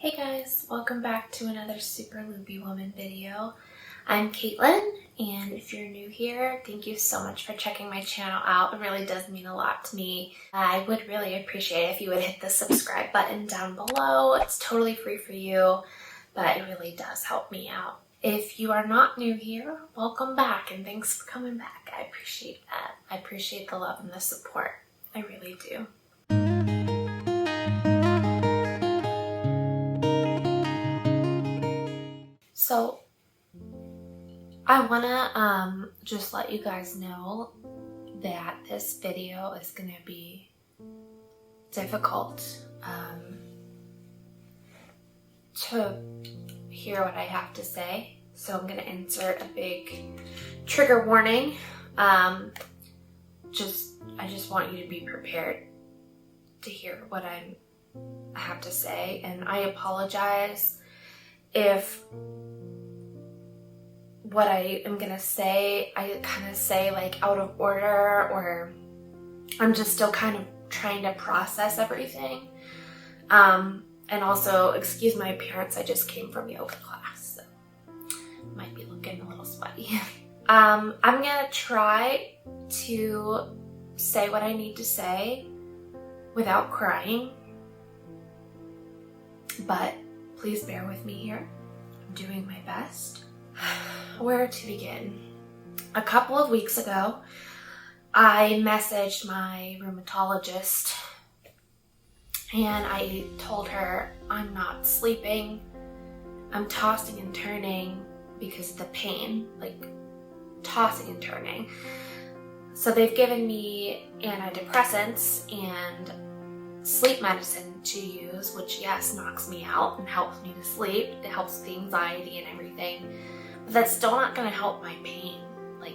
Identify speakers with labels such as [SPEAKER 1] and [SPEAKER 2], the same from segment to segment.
[SPEAKER 1] Hey guys, welcome back to another Super Loopy Woman video. I'm Caitlin, and if you're new here, thank you so much for checking my channel out. It really does mean a lot to me. I would really appreciate it if you would hit the subscribe button down below. It's totally free for you, but it really does help me out. If you are not new here, welcome back and thanks for coming back. I appreciate that. I appreciate the love and the support. I really do. So I want to just let you guys know that this video is going to be difficult to hear what I have to say. So I'm going to insert a big trigger warning. I just want you to be prepared to hear what I have to say. And I apologize if what I am gonna say, I kind of say like out of order, or I'm just still kind of trying to process everything. And also, excuse my appearance, I just came from yoga class, so might be looking a little sweaty. I'm gonna try to say what I need to say without crying, but please bear with me here. I'm doing my best. Where to begin? A couple of weeks ago, I messaged my rheumatologist and I told her I'm not sleeping. I'm tossing and turning because of the pain, like tossing and turning. So they've given me antidepressants and sleep medicine to use, which yes, knocks me out and helps me to sleep. It helps with the anxiety and everything. But that's still not going to help my pain. Like,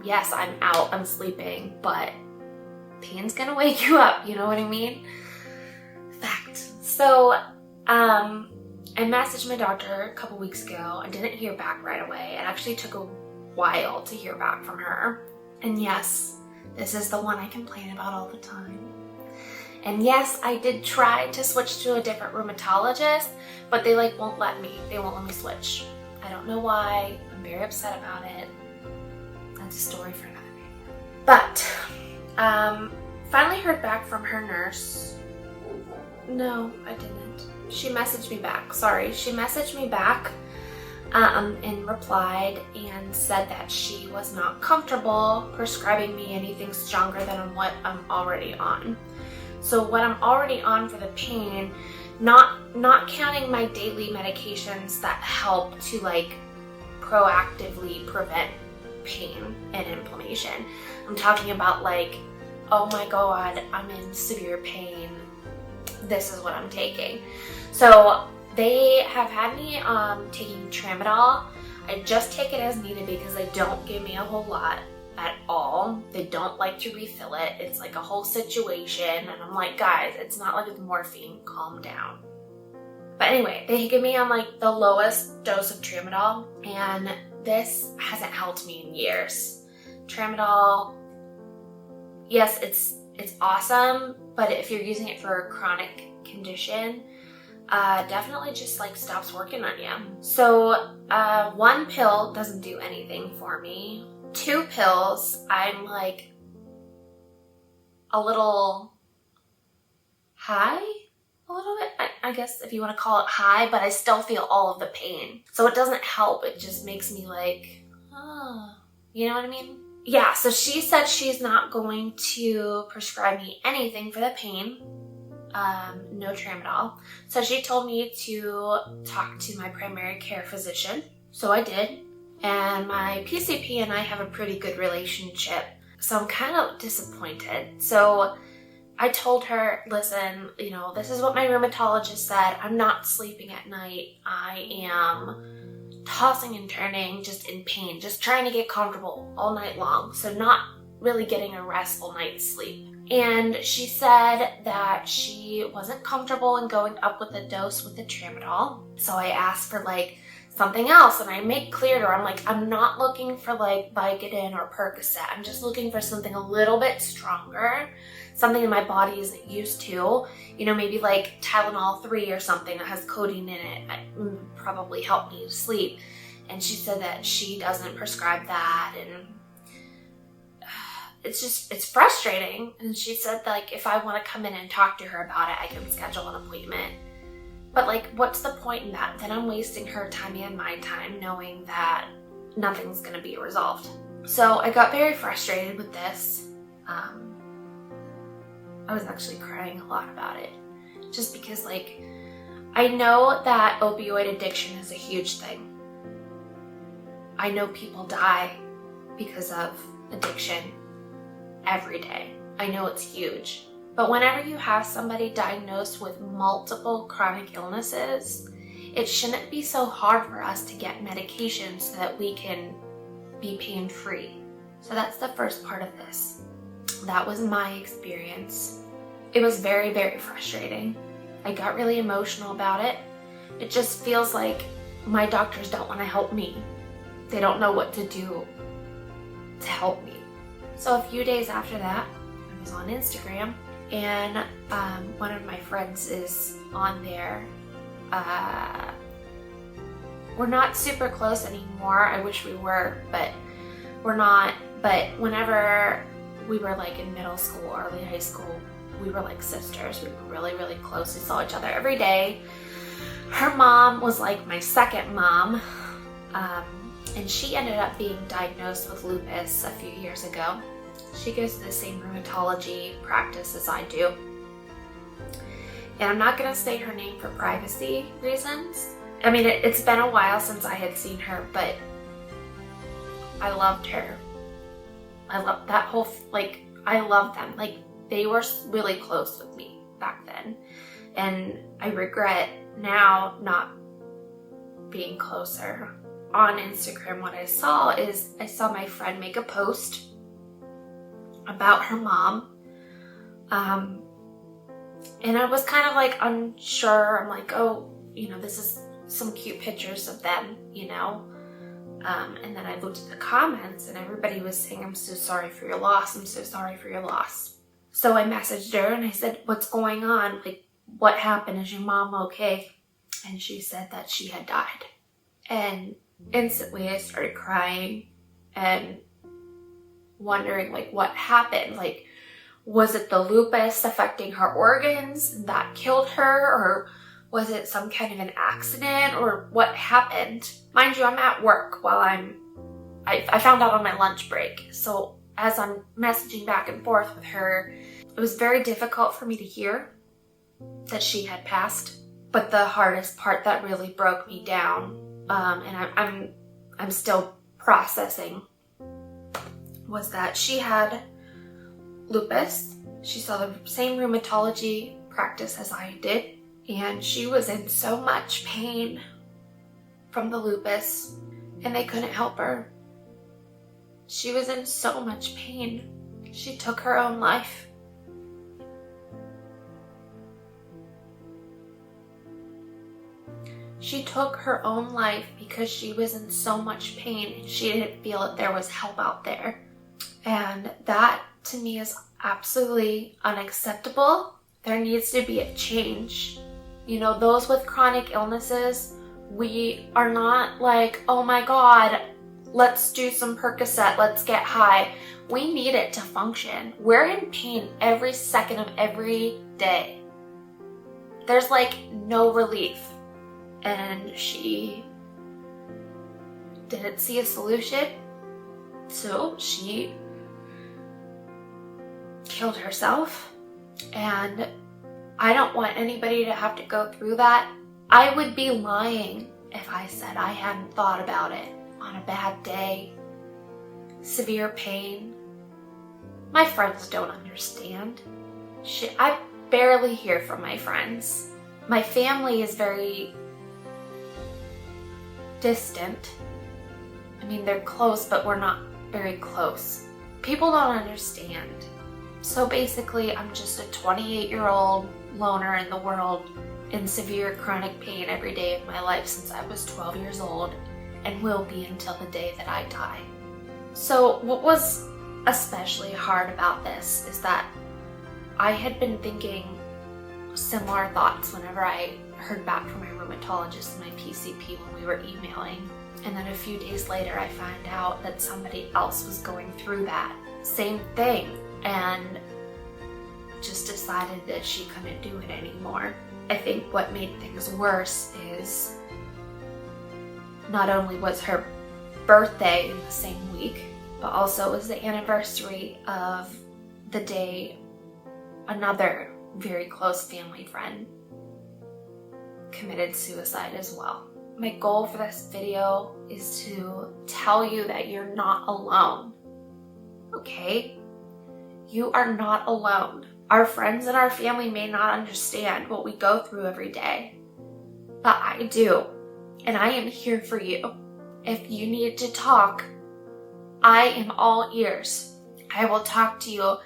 [SPEAKER 1] yes, I'm out, I'm sleeping, but pain's going to wake you up, you know what I mean? Fact. So, I messaged my doctor a couple weeks ago. I didn't hear back right away. It actually took a while to hear back from her. And yes, this is the one I complain about all the time. And yes, I did try to switch to a different rheumatologist, but they won't let me. They won't let me switch. I don't know why. I'm very upset about it. That's a story for another video. But, finally heard back from her nurse. No, I didn't. She messaged me back. Sorry. She messaged me back and replied and said that she was not comfortable prescribing me anything stronger than what I'm already on. So what I'm already on for the pain, not counting my daily medications that help to proactively prevent pain and inflammation. I'm talking about oh my god, I'm in severe pain. This is what I'm taking. So they have had me taking Tramadol. I just take it as needed because they don't give me a whole lot at all. They don't like to refill it. It's like a whole situation, and I'm like, guys, it's not like it's morphine, calm down. But anyway, they give me on the lowest dose of Tramadol, and this hasn't helped me in years. Tramadol, yes, it's awesome, but if you're using it for a chronic condition, definitely just stops working on you. So one pill doesn't do anything for me. 2 pills, I'm a little high, a little bit, I guess if you want to call it high, but I still feel all of the pain. So it doesn't help, it just makes me you know what I mean? Yeah, so she said she's not going to prescribe me anything for the pain, no Tramadol. So she told me to talk to my primary care physician, so I did. And my PCP and I have a pretty good relationship, so I'm kind of disappointed. So I told her, listen, this is what my rheumatologist said. I'm not sleeping at night. I am tossing and turning, just in pain, just trying to get comfortable all night long. So not really getting a restful night's sleep. And she said that she wasn't comfortable in going up with the dose with the Tramadol. So I asked for something else. And I make clear to her, I'm like, I'm not looking for like Vicodin or Percocet. I'm just looking for something a little bit stronger, something that my body isn't used to. You know, maybe like Tylenol 3 or something that has codeine in it. That would probably help me to sleep. And she said that she doesn't prescribe that, and it's frustrating. And she said, like, if I want to come in and talk to her about it, I can schedule an appointment. But like, what's the point in that? Then I'm wasting her time and my time knowing that nothing's gonna be resolved. So I got very frustrated with this. I was actually crying a lot about it, just because like, I know that opioid addiction is a huge thing. I know people die because of addiction every day. I know it's huge. But whenever you have somebody diagnosed with multiple chronic illnesses, it shouldn't be so hard for us to get medication so that we can be pain-free. So that's the first part of this. That was my experience. It was very, very frustrating. I got really emotional about it. It just feels like my doctors don't want to help me. They don't know what to do to help me. So a few days after that, I was on Instagram, and one of my friends is on there. We're not super close anymore. I wish we were, but we're not. But whenever we were like in middle school, early high school, we were like sisters. We were really, really close. We saw each other every day. Her mom was like my second mom. And she ended up being diagnosed with lupus a few years ago. She goes to the same rheumatology practice as I do. And I'm not gonna say her name for privacy reasons. I mean, it's been a while since I had seen her, but I loved her. I loved that whole, like, I loved them. Like, they were really close with me back then. And I regret now not being closer. On Instagram, what I saw is I saw my friend make a post about her mom. And I was kind of like unsure. I'm like, oh, you know, this is some cute pictures of them, you know. And then I looked at the comments and everybody was saying, I'm so sorry for your loss. I'm so sorry for your loss. So I messaged her and I said, what's going on? Like, what happened? Is your mom okay? And she said that she had died. And instantly I started crying and wondering, like, what happened? Like, was it the lupus affecting her organs that killed her, or was it some kind of an accident, or what happened? Mind you, I'm at work while I found out on my lunch break. So as I'm messaging back and forth with her, it was very difficult for me to hear that she had passed. But the hardest part that really broke me down, and I'm still processing, was that she had lupus. She saw the same rheumatology practice as I did, and she was in so much pain from the lupus, and they couldn't help her. She was in so much pain. She took her own life. She took her own life because she was in so much pain and she didn't feel that there was help out there. And that, to me, is absolutely unacceptable. There needs to be a change. You know, those with chronic illnesses, we are not like, oh my God, let's do some Percocet, let's get high. We need it to function. We're in pain every second of every day. There's like no relief. And she didn't see a solution, so she killed herself. And I don't want anybody to have to go through that. I would be lying if I said I hadn't thought about it on a bad day, severe pain. My friends don't understand. I barely hear from my friends. My family is very distant. I mean, they're close, but we're not very close. People don't understand. So basically, I'm just a 28-year-old loner in the world in severe chronic pain every day of my life since I was 12 years old and will be until the day that I die. So what was especially hard about this is that I had been thinking similar thoughts whenever I heard back from my rheumatologist and my PCP when we were emailing. And then a few days later, I found out that somebody else was going through that same thing and just decided that she couldn't do it anymore. I think what made things worse is not only was her birthday in the same week, but also it was the anniversary of the day another very close family friend committed suicide as well. My goal for this video is to tell you that you're not alone, okay? You are not alone. Our friends and our family may not understand what we go through every day, but I do, and I am here for you. If you need to talk, I am all ears. I will talk to you.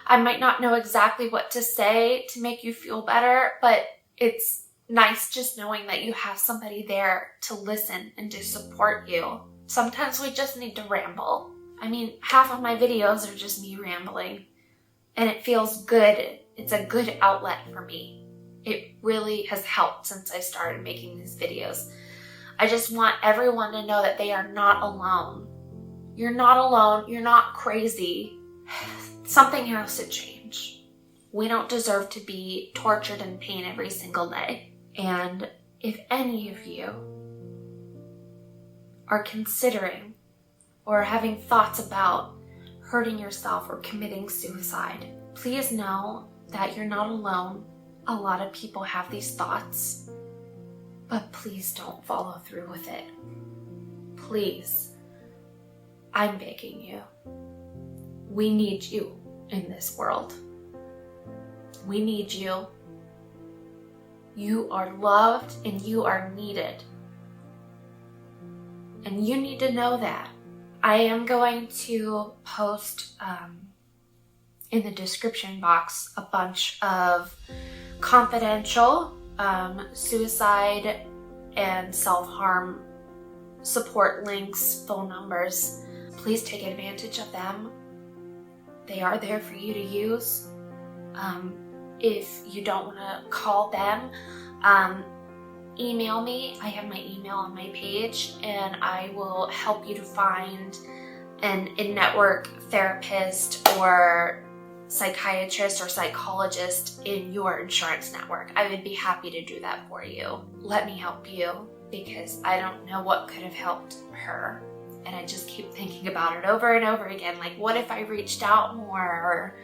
[SPEAKER 1] I might not know exactly what to say to make you feel better, but it's nice just knowing that you have somebody there to listen and to support you. Sometimes we just need to ramble. I mean, half of my videos are just me rambling, and it feels good. It's a good outlet for me. It really has helped since I started making these videos. I just want everyone to know that they are not alone. You're not alone. You're not crazy. Something has to change. We don't deserve to be tortured in pain every single day. And if any of you are considering or having thoughts about hurting yourself or committing suicide, please know that you're not alone. A lot of people have these thoughts, but please don't follow through with it. Please, I'm begging you. We need you in this world. We need you. You are loved and you are needed. And you need to know that. I am going to post in the description box a bunch of confidential suicide and self-harm support links, phone numbers. Please take advantage of them. They are there for you to use. If you don't want to call them, email me. I have my email on my page, and I will help you to find an in-network therapist or psychiatrist or psychologist in your insurance network. I would be happy to do that for you. Let me help you, because I don't know what could have helped her. And I just keep thinking about it over and over again. Like, what if I reached out more? Or,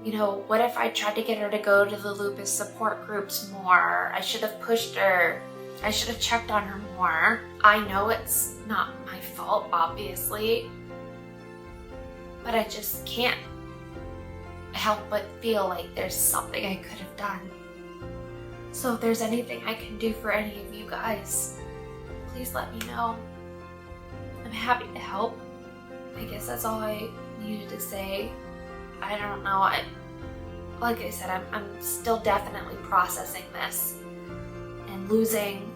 [SPEAKER 1] you know, what if I tried to get her to go to the lupus support groups more? I should have pushed her. I should have checked on her more. I know it's not my fault, obviously, but I just can't help but feel like there's something I could have done. So if there's anything I can do for any of you guys, please let me know. I'm happy to help. I guess that's all I needed to say. I don't know. Like I said, I'm still definitely processing this, and losing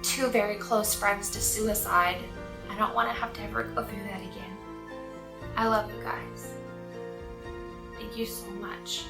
[SPEAKER 1] two very close friends to suicide. I don't want to have to ever go through that again. I love you guys. Thank you so much.